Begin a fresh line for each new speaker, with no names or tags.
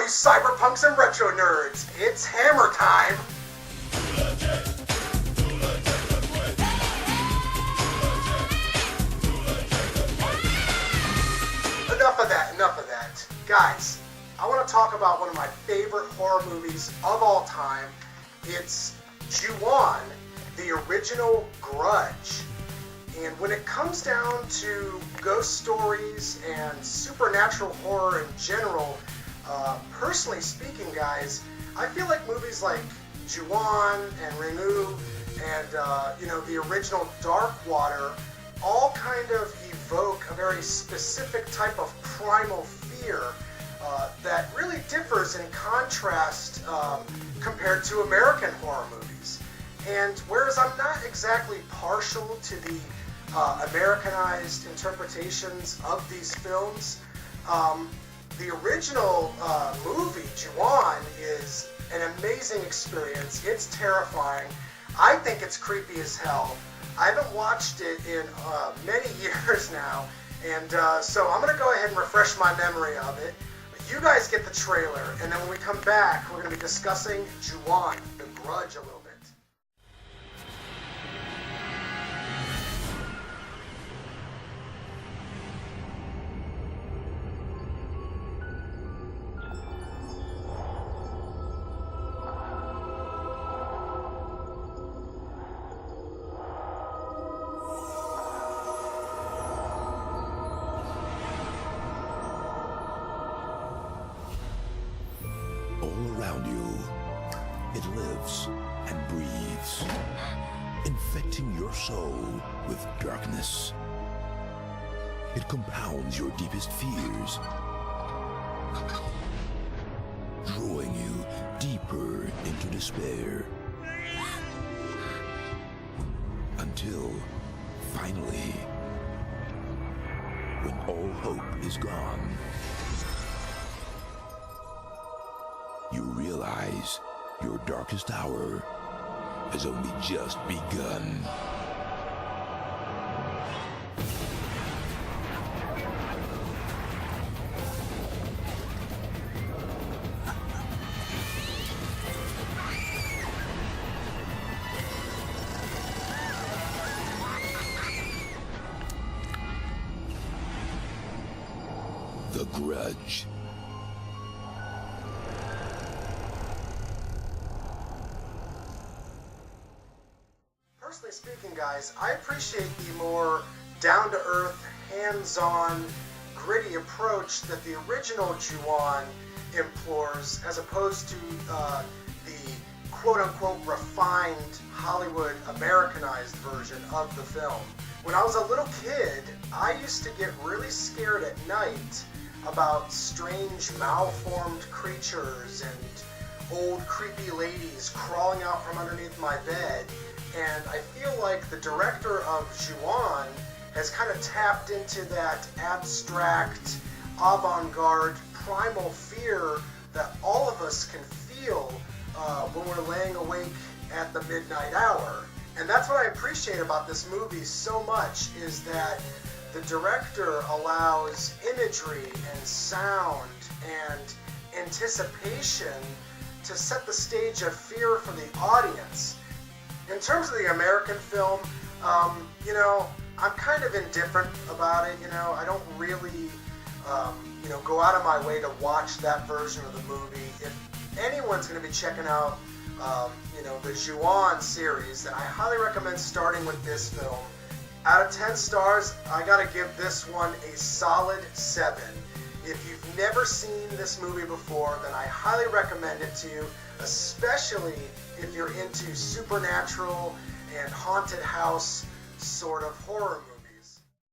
you cyberpunks and retro nerds, it's hammer time! Enough of that. Guys, I want to talk about one of my favorite horror movies of all time. It's Ju-On, the original Grudge. And when it comes down to ghost stories and supernatural horror in general, personally speaking, guys, I feel like movies like Ju-On and Ringu and the original Dark Water all kind of evoke a very specific type of primal fear that really differs in contrast compared to American horror movies. And whereas I'm not exactly partial to the Americanized interpretations of these films, the original movie, Ju-On, is an amazing experience. It's terrifying. I think it's creepy as hell. I haven't watched it in many years now, and so I'm going to go ahead and refresh my memory of it. But you guys get the trailer, and then when we come back, we're going to be discussing Ju-On, the Grudge, a little bit.
Around you, it lives and breathes, infecting your soul with darkness. It compounds your deepest fears, drawing you deeper into despair, until finally, when all hope is gone, you realize your darkest hour has only just begun. The Grudge.
Personally speaking, guys, I appreciate the more down-to-earth, hands-on, gritty approach that the original Ju-On implores, as opposed to the quote-unquote refined Hollywood Americanized version of the film. When I was a little kid, I used to get really scared at night about strange malformed creatures and old creepy ladies crawling out from underneath my bed. And I feel like the director of Ju-On has kind of tapped into that abstract, avant-garde, primal fear that all of us can feel when we're laying awake at the midnight hour. And that's what I appreciate about this movie so much, is that the director allows imagery and sound and anticipation to set the stage of fear for the audience. In terms of the American film, I'm kind of indifferent about it. I don't really, go out of my way to watch that version of the movie. If anyone's going to be checking out, the Ju-On series, then I highly recommend starting with this film. Out of 10 stars, I gotta give this one a solid 7. If you've never seen this movie before, then I highly recommend it to you, especially if you're into supernatural and haunted house sort of horror movies.